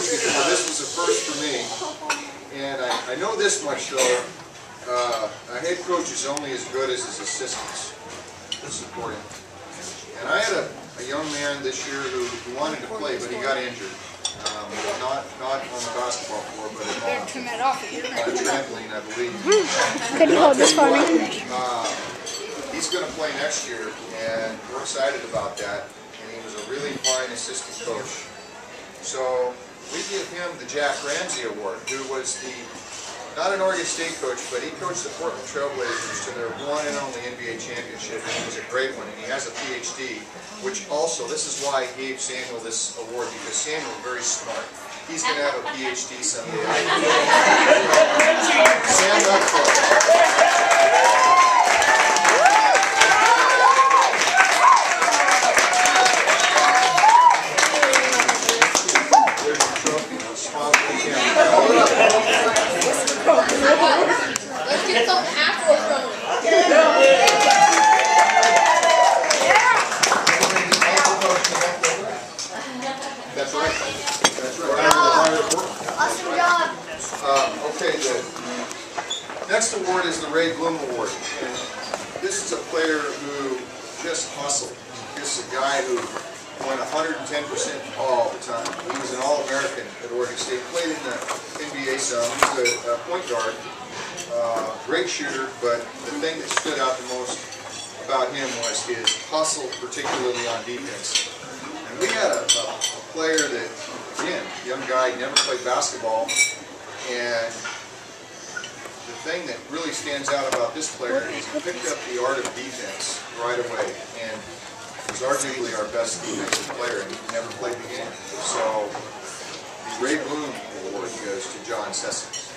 coach before. This was a first for me. And I know this much though, a head coach is only as good as his assistants to support him. And I had a young man this year who wanted to play, but he got injured. Not on the basketball floor, but at home. On a trampoline, I believe. Could you hold this for me? He's going to play next year, and we're excited about that. And he was a really fine assistant coach. So we give him the Jack Ramsey Award, who was not an Oregon State coach, but he coached the Portland Trailblazers to their one and only NBA championship, and he was a great one, and he has a PhD, which also, this is why I gave Samuel this award, because Samuel's very smart. He's going to have a PhD someday. Sam, that's Let's get some Afro from him. That's right. That's right. Awesome job. Okay, the next award is the Ray Bloom Award. And this is a player who just hustled. This is a guy who won 110% all the time. He was an All-American at Oregon State. Played in the NBA some. He was a point guard. Great shooter, but the thing that stood out the most about him was his hustle, particularly on defense. And we had a player that, again, young guy, never played basketball, and the thing that really stands out about this player is he picked up the art of defense right away, and was arguably our best defensive player, and he never played the game. So the Ray Bloom Award goes to John Sessions.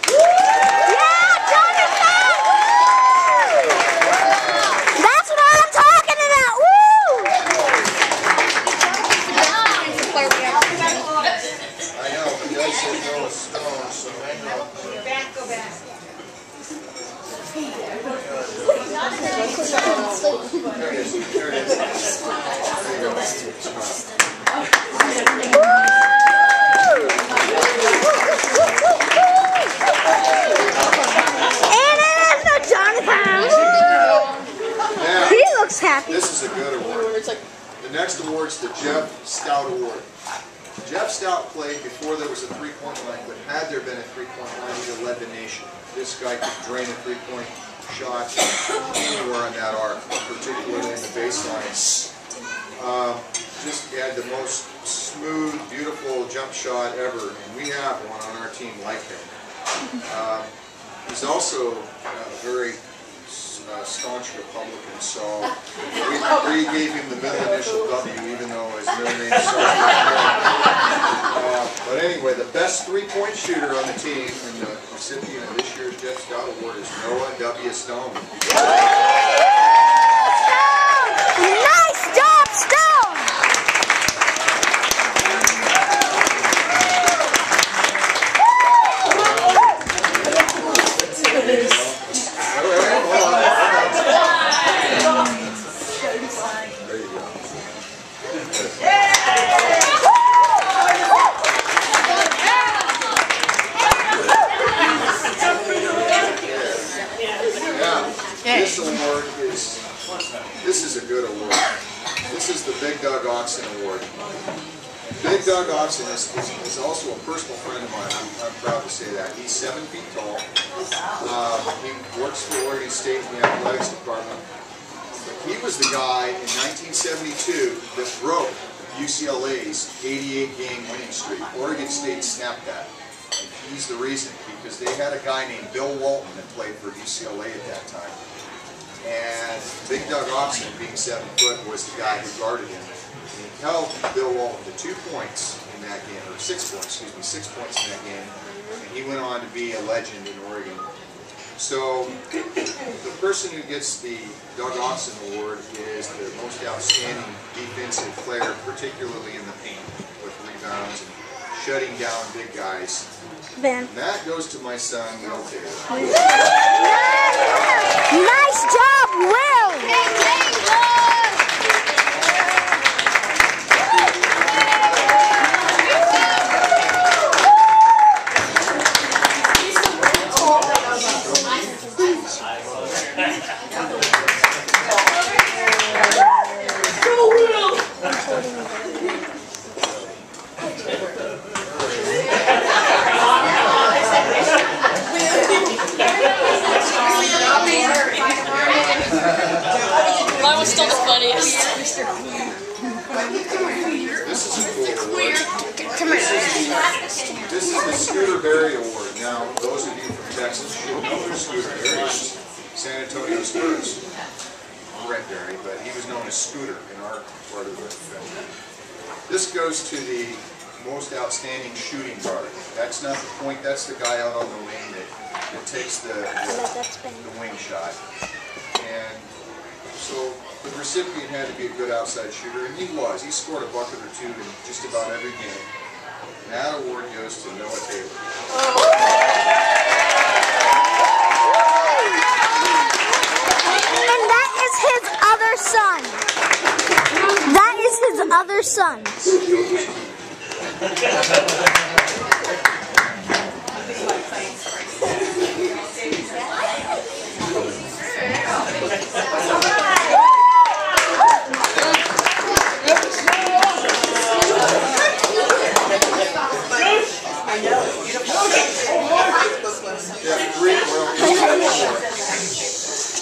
That's what I'm talking about. Woo! I know, but they said no stone, so Go back, go back. there it is. There it is. There you He looks happy. This is a good award. The next award is the Jeff Stout Award. Jeff Stout played before there was a three-point line, but had there been a three-point line, he'd have led the nation. This guy could drain a three-point shot anywhere on that arc, particularly in the baseline. Just had the most smooth, beautiful jump shot ever, and we have one on our team like him. He's also very staunch Republican, so we gave him the middle initial W, even though his middle name starts with but anyway, the best three-point shooter on the team and the recipient of this year's Jeff Stout Award is Noah W. Stone. Nice job, Stone! There you go. This award is a good award. This is the Big Doug Oxen Award. Big Doug Oxen is also a personal friend of mine. I'm proud to say that. He's 7 feet tall. He works for Oregon State in the athletics department. He was the guy in 1972 that broke UCLA's 88-game winning streak. Oregon State snapped that. And he's the reason, because they had a guy named Bill Walton that played for UCLA at that time. And Big Doug Oxen, being 7 foot, was the guy who guarded him. And he held Bill Walton to 2 points in that game, or 6 points, excuse me, 6 points in that game. And he went on to be a legend in Oregon. So the person who gets the Doug Oxen Award is the most outstanding defensive player, particularly in the paint, with rebounds and shutting down big guys. Ben. And that goes to my son, Will Taylor. Nice job, Will! This is a cool award. Come here. This is the Scooter Berry Award. Now, those of you from Texas should know who Scooter Berry is. San Antonio Spurs. Brett Berry, but he was known as Scooter in our part of the family. This goes to the most outstanding shooting guard. That's not the point, that's the guy out on the wing that takes the wing shot. And so the recipient had to be a good outside shooter, and he was. He scored a bucket or two in just about every game. And that award goes to Noah Taylor. And that is his other son. That is his other son.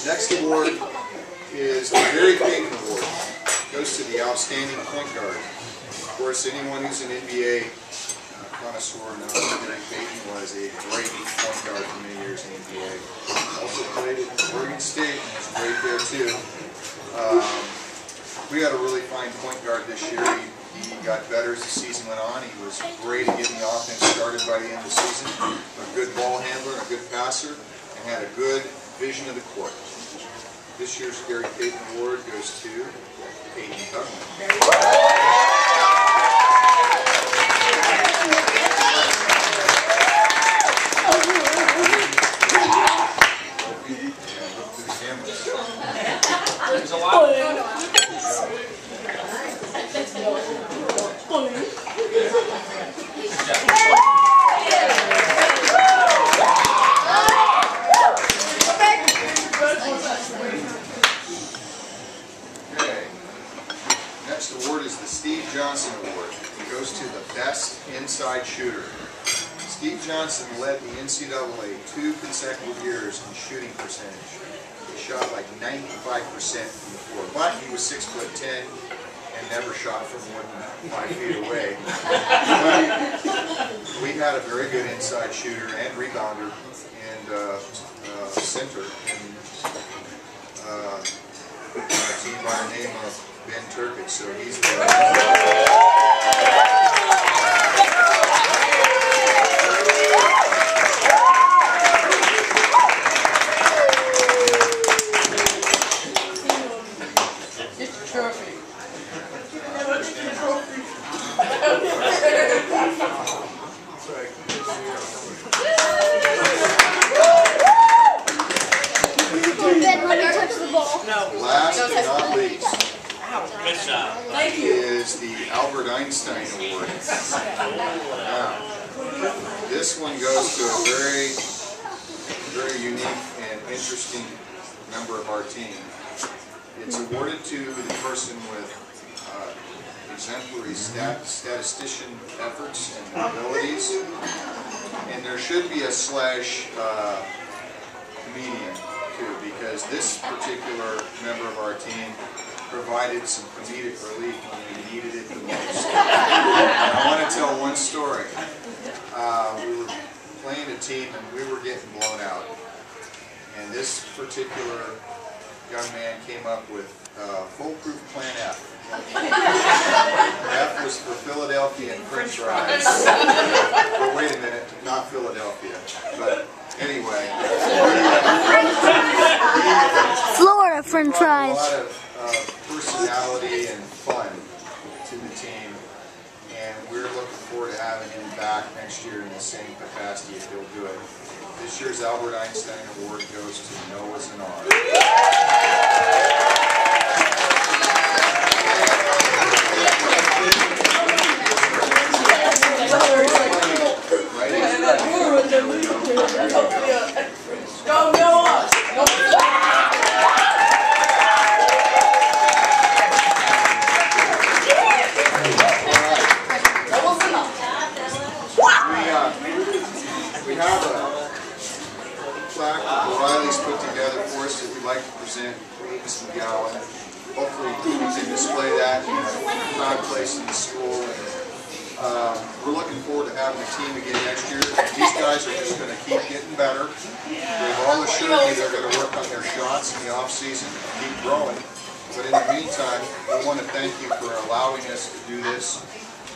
Next award is the Gary Payton Award. It goes to the outstanding point guard. Of course, anyone who's an NBA connoisseur knows that Gary Payton was a great point guard for many years in the NBA. Also played at Oregon State and was great there too. We had a really fine point guard this year. He got better as the season went on. He was great at getting the offense started by the end of the season. A good ball handler, a good passer, and had a good vision of the court. This year's Gary Payton Award goes to Peyton Tugman. There's a lot. Next award is the Steve Johnson Award. It goes to the best inside shooter. Steve Johnson led the NCAA 2 consecutive years in shooting percentage. He shot like 95% from the floor, but he was 6'10" and never shot from more than 5 feet away. But we had a very good inside shooter and rebounder and center in a team by the name of Ben Turkic, so he's last but not least. Good job. Is the Albert Einstein Award. Now, this one goes to a very unique and interesting member of our team. It's awarded to the person with exemplary statistician efforts and abilities. And there should be a slash median too, because this particular member of our team provided some comedic relief when we needed it the most. And I want to tell one story. We were playing a team and we were getting blown out. And this particular young man came up with foolproof plan F. F was for Philadelphia and French fries. But wait a minute, not Philadelphia. But anyway. Florida French fries. A lot of personality and fun to the team, and we're looking forward to having him back next year in the same capacity if he'll do it. This year's Albert Einstein Award goes to Noah Zanar. Go Noah! We have a plaque that Riley's put together for us that we'd like to present. play that in a proud place in the school. We're looking forward to having the team again next year. These guys are just going to keep getting better. They've all assured me they're going to work on their shots in the off-season and keep growing. But in the meantime, we want to thank you for allowing us to do this,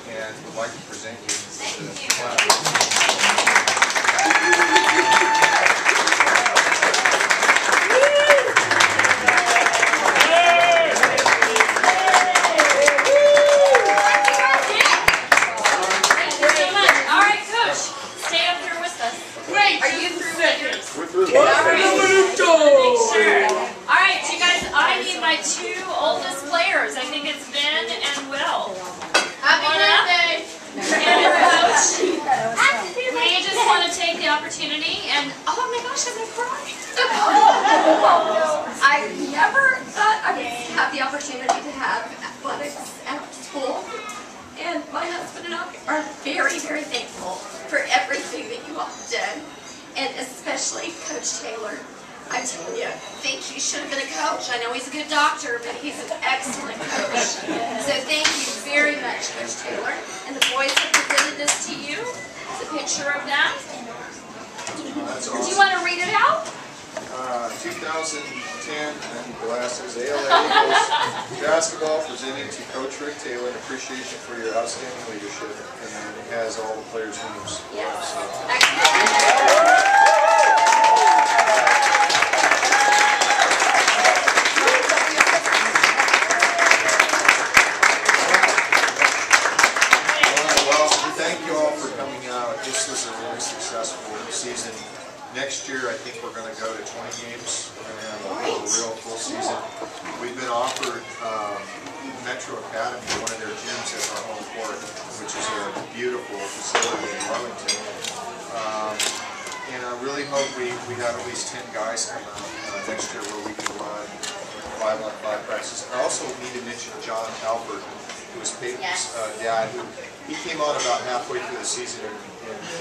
and we'd like to present you to the class. Two oldest players. I think it's Ben and Will. Happy birthday! And Coach, we just want to take the opportunity and, oh my gosh, I'm going to cry. I never thought I would have the opportunity to have athletics at school. And my husband and I are very, very thankful for everything that you all have done. And especially Coach Taylor. I'm telling you, I think he should have been a coach. I know he's a good doctor, but he's an excellent coach. So thank you very much, Coach Taylor. And the boys have presented this to you. It's a picture of that. That's awesome. Do you want to read it out? 2010 and glasses ALA Eagles basketball presenting to Coach Rick Taylor in appreciation for your outstanding leadership, and then it has all the players' names. Yes. This was a really successful season. Next year, I think we're going to go to 20 games. We're going to have a real full season. We've been offered Metro Academy, one of their gyms, as our home court, which is a beautiful facility in Arlington. And I really hope we have at least 10 guys come out next year where we can run 5-on-5 practices. I also need to mention John Halbert, who was Peyton's dad, who he came on about halfway through the season and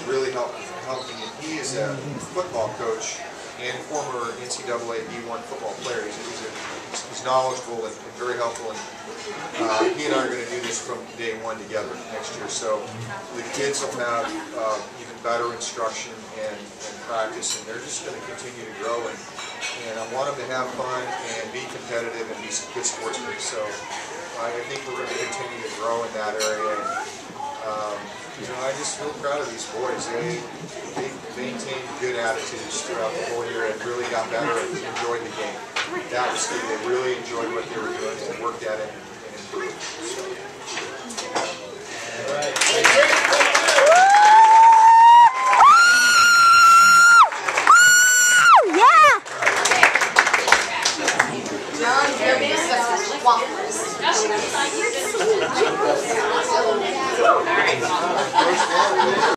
really helped me. And he is a football coach and former NCAA D1 football player. He's knowledgeable and very helpful. And he and I are going to do this from day one together next year. So the kids will have even better instruction and practice, and they're just going to continue to grow. And I want them to have fun and be competitive and be good sportsmen. So I think we're going to continue to grow in that area. And, I just feel proud of these boys. They maintained good attitudes throughout the whole year and really got better and enjoyed the game. That was key. They really enjoyed what they were doing and worked at it and improved. So. All right.